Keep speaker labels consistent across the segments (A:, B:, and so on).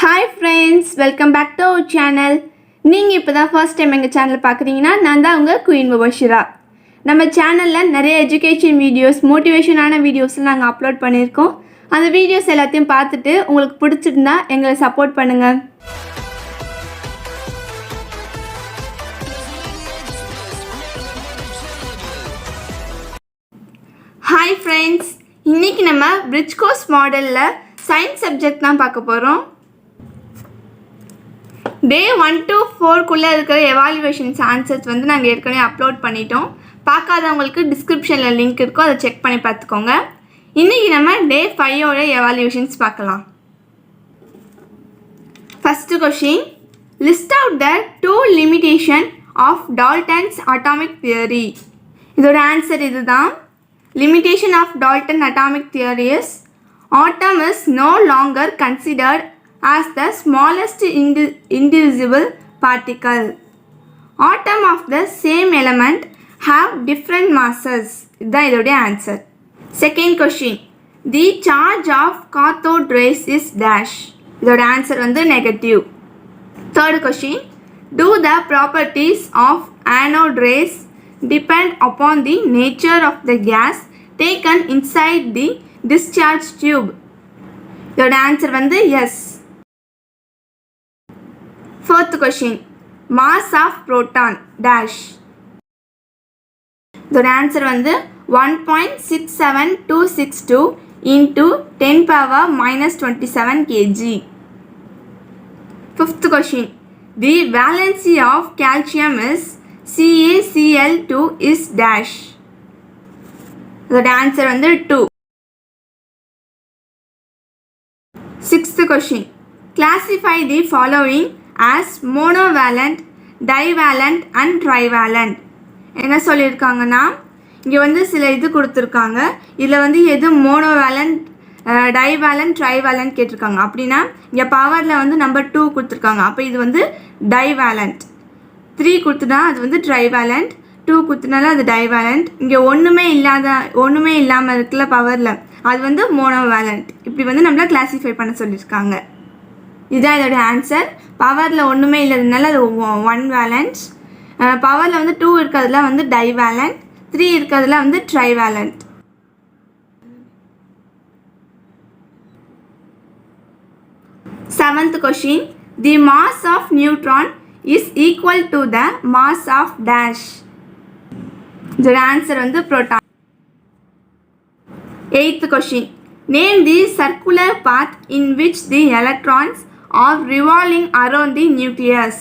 A: Hi friends, welcome back to our channel. நீங்கள் இப்போ தான் ஃபர்ஸ்ட் டைம் எங்கள் சேனல் பார்க்குறீங்கன்னா நான் தான் உங்கள் குயின் முபஷிரா. நம்ம சேனலில் நிறைய எஜுகேஷன் வீடியோஸ் மோட்டிவேஷனான வீடியோஸ்லாம் நாங்கள் அப்லோட் பண்ணியிருக்கோம். அந்த வீடியோஸ் எல்லாத்தையும் பார்த்துட்டு உங்களுக்கு பிடிச்சிருந்தா எங்களை சப்போர்ட் பண்ணுங்கள். ஹாய் ஃப்ரெண்ட்ஸ், இன்றைக்கி நம்ம பிரிட்ஜ் கோர்ஸ் மாடலில் சயின்ஸ் சப்ஜெக்ட் தான் பார்க்க போகிறோம். டே 1 to 4 இருக்கிற எவாலுவேஷன்ஸ் ஆன்சர்ஸ் நாங்கள் ஏற்கனவே அப்லோட் பண்ணிட்டோம். பார்க்காதவங்களுக்கு டிஸ்கிரிப்ஷனில் லிங்க் இருக்கும், அதை செக் பண்ணி பார்த்துக்கோங்க. இன்றைக்கி நம்ம டே 5ஓட எவாலுவேஷன்ஸ் பார்க்கலாம். First question, list out the 2 limitation of Daltons atomic theory. இதோட ஆன்சர் இதுதான். Limitation of Dalton atomic theory is atom is no longer considered as the smallest indivisible particle. Atom of the same element have different masses. This is the answer. Second question, the charge of cathode rays is dash. The answer is negative. Third question, do the properties of anode rays depend upon the nature of the gas taken inside the discharge tube? The answer is yes. Fourth question, mass of proton dash. The answer is 1.67262 into 10 power minus 27 kg. Fifth question, the valency of calcium is CaCl2 is dash. The answer is 2. Sixth question, classify the following as monovalent, divalent and trivalent. என்ன சொல்லியிருக்காங்கன்னா, இங்கே சில இது கொடுத்துருக்காங்க. இதில் எது monovalent, divalent, trivalent கேட்டிருக்காங்க. அப்படின்னா இங்கே பவரில் நம்பர் 2 கொடுத்துருக்காங்க. அப்போ இது டைவேலண்ட். 3 கொடுத்துனா அது ட்ரைவேலண்ட், 2 கொடுத்தனால அது டைவேலண்ட். இங்கே ஒன்றுமே இல்லாமல் இருக்குல்ல பவரில், அது மோனோவேலண்ட். இப்படி நம்மளை கிளாஸிஃபை பண்ண சொல்லியிருக்காங்க. இதுதான் இதோட ஆன்சர். பவரில் ஒன்றுமே இல்லாததுனால அது 1 வேலண்ட். பவரில் 2 இருக்கிறதுல டைவேலண்ட், 3 இருக்கிறதுல trivalent. Seventh question, the mass of neutron is equal to the mass of dash. இதோட answer proton. Eighth question, name the circular path in which the electrons are revolving around the nucleus.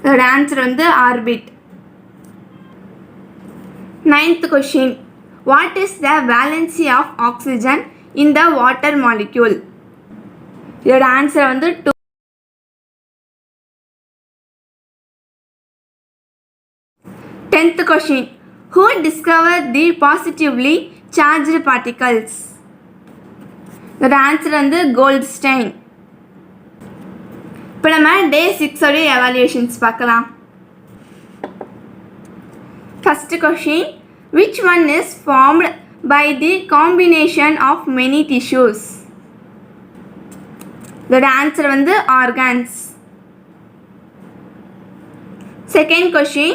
A: The answer orbit. Ninth question, what is the valency of oxygen in the water molecule? Your answer 2. Tenth question, who discovered the positively charged particles? The answer Goldstein. இப்போ நம்ம டே 6 evaluations பார்க்கலாம். First question, which one is formed by the combination of many tissues? The answer organs. Second question,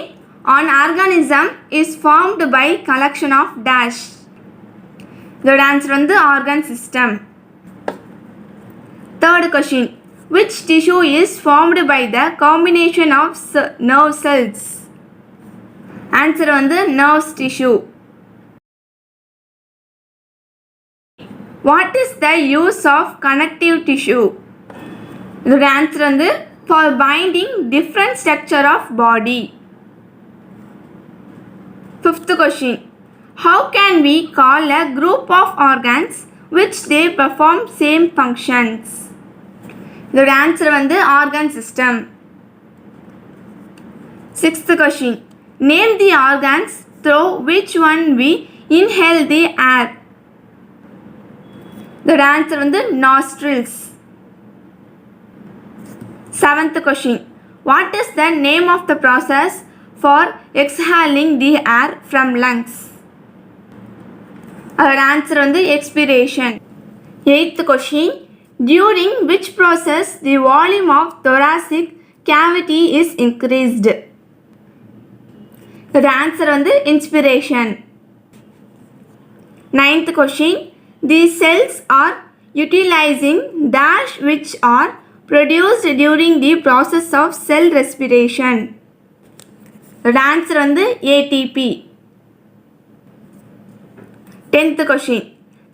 A: an organism is formed by collection of dash. The answer organ system. Third question, which tissue is formed by the combination of nerve cells? Answer nerve tissue. What is the use of connective tissue? The answer for binding different structure of body. Fifth question, how can we call a group of organs which they perform same functions? The answer organ system. Sixth question, name the organs through which one we inhale the air. The answer nostrils. Seventh question, what is the name of the process for exhaling the air from lungs? Our answer expiration. Eighth question, during which process the volume of thoracic cavity is increased. The answer வந்து inspiration. Ninth question. These cells are utilizing dash which are produced during the process of cell respiration. The answer வந்து ATP. 10th question.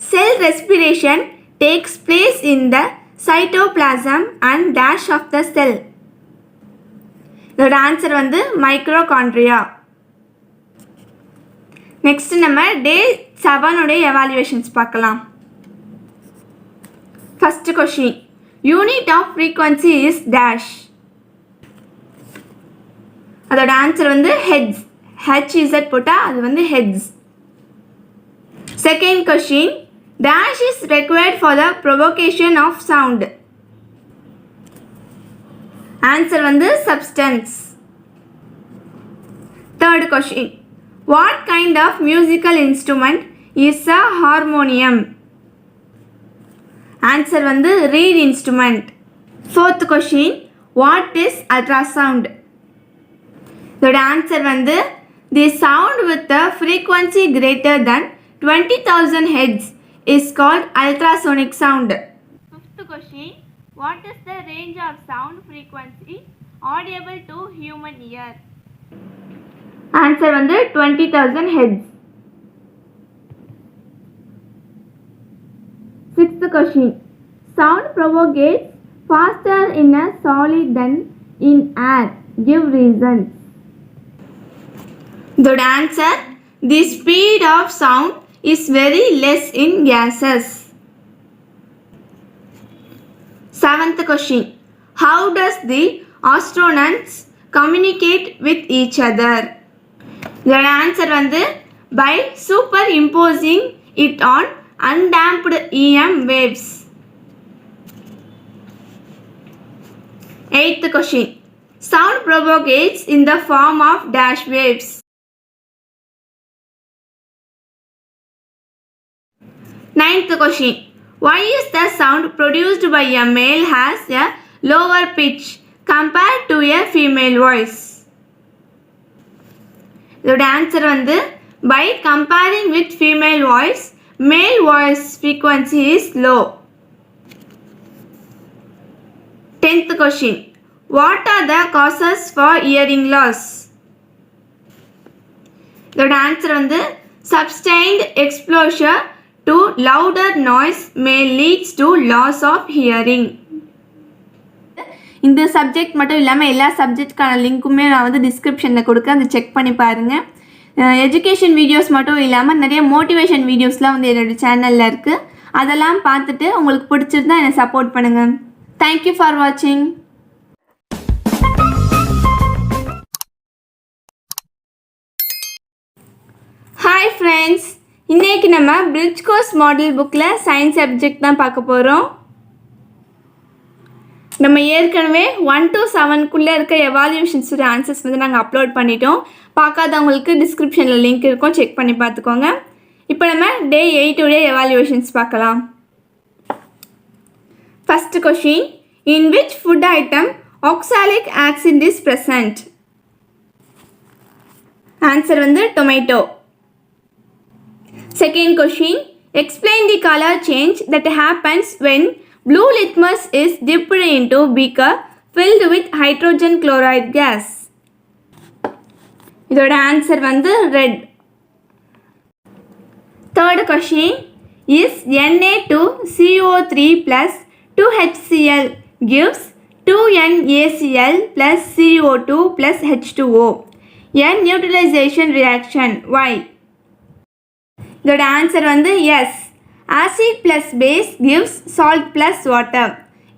A: Cell respiration takes place in the cytoplasm and dash of the cell. The answer வந்து mitochondria. Next நம்ம day 7 உடைய evaluations பார்க்கலாம். First question. Unit of frequency is dash. அதோட answer வந்து heads. HZ போட்டா அது வந்து heads. Second question. Dash is required for the provocation of sound. Answer வந்து substance. Third question. What kind of musical instrument is a harmonium? Answer வந்து reed instrument. Fourth question. What is ultrasound? The answer வந்து the sound with a frequency greater than 20,000 Hz is called ultrasonic sound. Fifth question. What is the range of sound frequency audible to human ear? Answer வந்து 20,000 Hz. Sixth question. Sound propagates faster in a solid than in air. Give reasons. The answer. The speed of sound is very less in gases. Seventh question. How does the astronauts communicate with each other? The answer வந்து by superimposing it on undamped EM waves. Eighth question. Sound propagates in the form of dash waves. Ninth question. Why is the sound produced by a male has a lower pitch compared to a female voice? The answer வந்து by comparing with female voice, male voice frequency is low. 10th question. What are the causes for hearing loss? The answer வந்து sustained exposure to louder noise may leads to loss of hearing. இந்த subject மட்டும் இல்லாமல் எல்லா சப்ஜெக்ட்கான லிங்க்குமே நான் வந்து டிஸ்கிரிப்ஷனில் கொடுக்குறேன், அதை செக் பண்ணி பாருங்கள். எஜுகேஷன் வீடியோஸ் மட்டும் இல்லாமல் நிறைய மோட்டிவேஷன் வீடியோஸ்லாம் வந்து என்னோடய சேனலில் இருக்குது. அதெல்லாம் பார்த்துட்டு உங்களுக்கு பிடிச்சிருந்தா என்னை சப்போர்ட் பண்ணுங்கள். தேங்க்யூ ஃபார் வாட்சிங். ஹாய் ஃப்ரெண்ட்ஸ், இன்றைக்கி நம்ம பிரிட்ஜ் கோர்ஸ் மாடல் புக்கில் சயின்ஸ் சப்ஜெக்ட் தான் பார்க்க போகிறோம். நம்ம ஏற்கனவே 1 to 7 இருக்க எவால்யூஷன்ஸோட ஆன்சர்ஸ் வந்து நாங்கள் அப்லோட் பண்ணிட்டோம். பார்க்காதவங்களுக்கு டிஸ்கிரிப்ஷனில் லிங்க் இருக்கும், செக் பண்ணி பார்த்துக்கோங்க. இப்போ நம்ம டே 8 உடைய எவால்யூஷன்ஸ் பார்க்கலாம். First question. In which food item oxalic acid is present? Answer வந்து tomato. Second question. Explain the colour change that happens when blue litmus is dipped into beaker filled with hydrogen chloride gas. இதோட answer வந்து red. Third question. Is Na2CO3 plus 2HCl gives 2NaCl plus CO2 plus H2O a neutralization reaction. Why? இதோட answer வந்து S. Acid plus base gives salt plus water.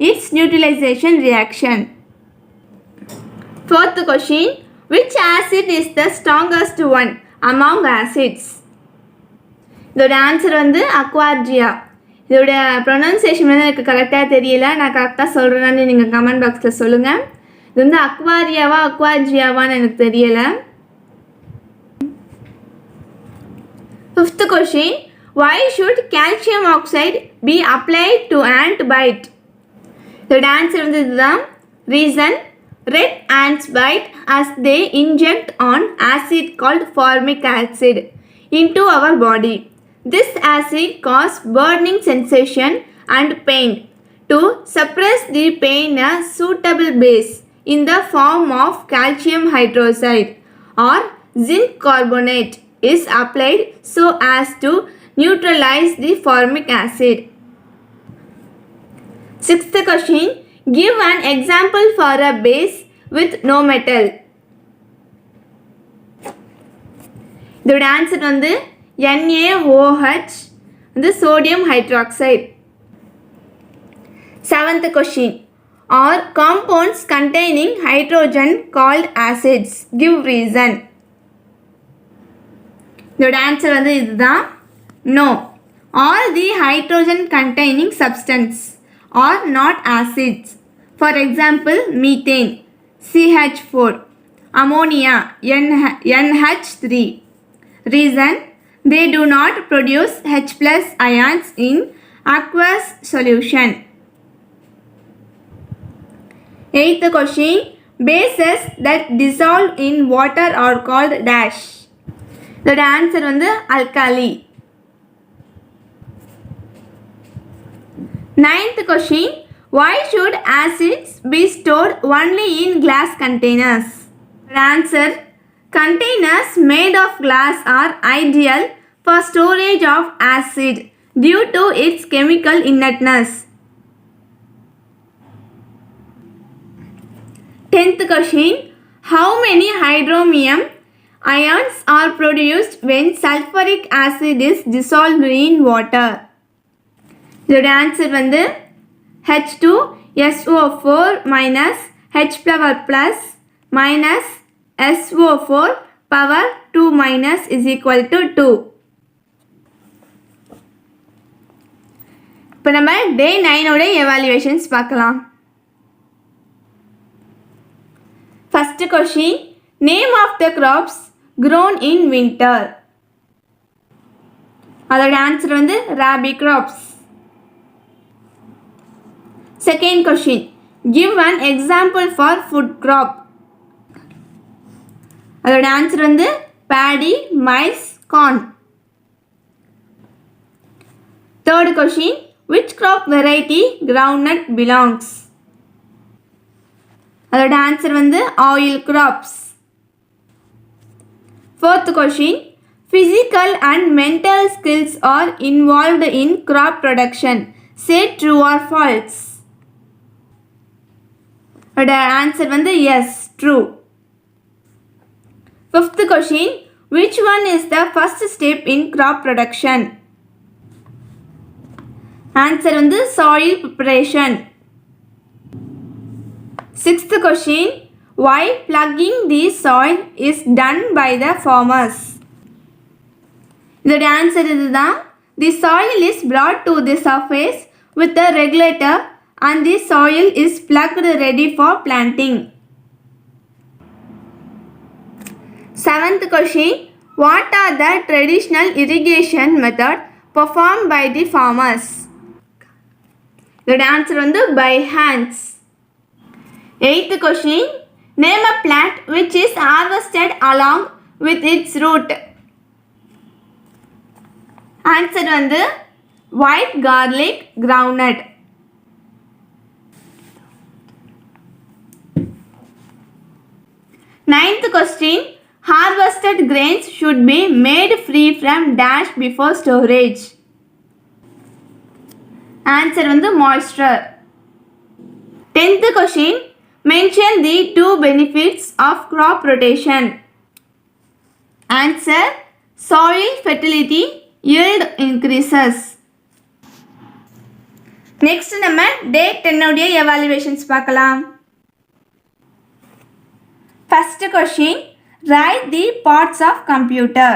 A: It's neutralization reaction. Fourth question. Which acid is the strongest one among acids? இதோட answer வந்து அக்வார்ஜியா. இதோட pronunciation வந்து எனக்கு கரெக்டாக தெரியல, நான் கரெக்டாக சொல்கிறேன்னு நீங்கள் கமெண்ட் பாக்ஸில் சொல்லுங்கள். இது வந்து அக்வாரியாவா அக்வார்ஜியாவான்னு எனக்கு தெரியலை. Fifth question. Why should calcium oxide be applied to ant bite? இதோட ஆன்சர் வந்து இதுதான். Reason, red ants bite as they inject on acid called formic acid into our body. This acid causes burning sensation and pain. To suppress the pain, a suitable base in the form of calcium hydroxide or zinc carbonate is applied so as to neutralize the formic acid. Sixth question. Give an example for a base with no metal. இதோட answer வந்து NaOH, வந்து sodium hydroxide. Seventh question. Are compounds containing hydrogen called acids? Give reason. இதோட answer வந்து இதுதான். No. All the hydrogen containing substance are not acids. For example, methane, CH4, ammonia, NH3. Reason, they do not produce H plus ions in aqueous solution. Eighth question. Bases that dissolve in water are called dash. The answer வந்து alkali. Ninth question. Why should acids be stored only in glass containers? The answer, containers made of glass are ideal for storage of acid due to its chemical inertness. 10th question. How many hydromium ions are produced when sulfuric acid is dissolved in water? இதோட answer வந்து H2SO4 minus H power plus minus SO4 power 2 minus is equal to 2. இப்போ நம்ம டே 9 ஓட evaluations பார்க்கலாம். First question. Name of the crops grown in winter. அதோட answer வந்து rabi crops. Second question. Give an example for food crop. அதோட answer வந்து paddy, maize, corn. Third question. Which crop variety groundnut belongs? அதோட answer வந்து oil crops. Fourth question. Physical and mental skills are involved in crop production. Say true or false. அதோட answer வந்து yes, true. Fifth question. Which one is the first step in crop production? Answer வந்து soil preparation. Sixth question. Why plugging the soil is done by the farmers? இதோட answer இதுதான். The soil is brought to the surface with a regulator and the soil is plugged ready for planting. Seventh question. What are the traditional irrigation methods performed by the farmers? The answer வந்து by hands. Eighth question. Name a plant which is harvested along with its root. Answer வந்து white garlic, groundnut. Ninth question. Harvested grains should be made free from dash before storage. Answer வந்து moisture. 10th question. Mention the two benefits of crop rotation. Answer, soil fertility, yield increases. Next நம்ம day 10 உடைய evaluations பார்க்கலாம். First question. Write the parts of computer.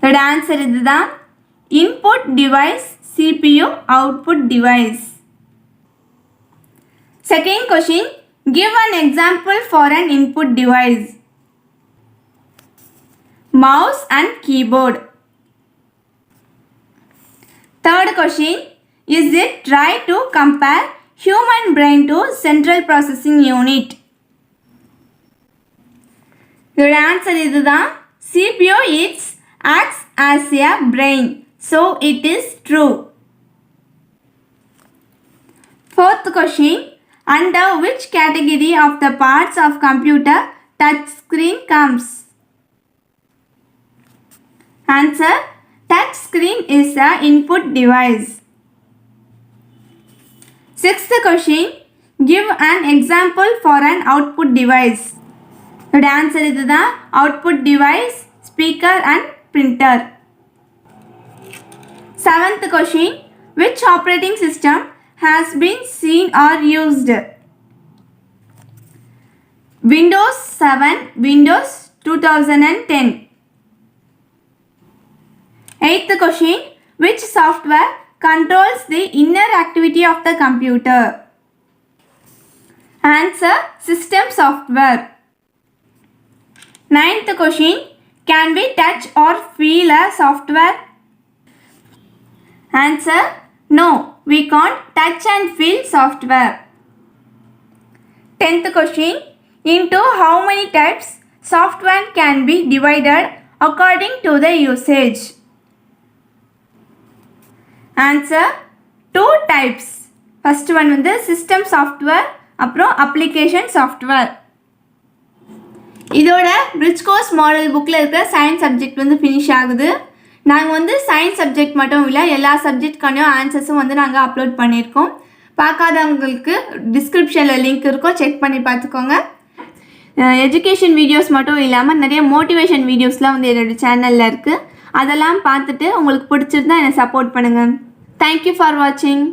A: The answer இதுதான். Input device, CPU, output device. Second question. Give an example for an input device. Mouse and keyboard. Third question. is it right to compare human brain to central processing unit? Your answer is the CPU acts as a brain, so it is true. Fourth question, under which category of the parts of computer touch screen comes? Answer, touch screen is an input device. Sixth question, give an example for an output device. The answer is the output device, speaker and printer. Seventh question, which operating system has been seen or used? Windows 7, Windows 2010. Eighth question, which software controls the inner activity of the computer? Answer, system software. Ninth question, can we touch or feel a software? Answer, no, we can't touch and feel software. 10th question, into how many types software can be divided according to the usage? Answer, 2 types. First one வந்து system software, அப்புறம் application software. இதோட bridge course model புக்கில் இருக்கிற science subject வந்து finish ஆகுது. நாங்கள் வந்து science subject மட்டும் இல்லை, எல்லா சப்ஜெக்ட்கானையும் ஆன்சர்ஸும் வந்து நாங்கள் அப்லோட் பண்ணியிருக்கோம். பார்க்காதவங்களுக்கு டிஸ்கிரிப்ஷனில் லிங்க் இருக்கும், செக் பண்ணி பார்த்துக்கோங்க. எஜுகேஷன் வீடியோஸ் மட்டும் இல்லாமல் நிறைய மோட்டிவேஷன் வீடியோஸ்லாம் வந்து என்னோடய சேனலில் இருக்குது. அதெல்லாம் பார்த்துட்டு உங்களுக்கு பிடிச்சிருந்தா என்னை சப்போர்ட் பண்ணுங்கள். தேங்க்யூ ஃபார் வாட்சிங்.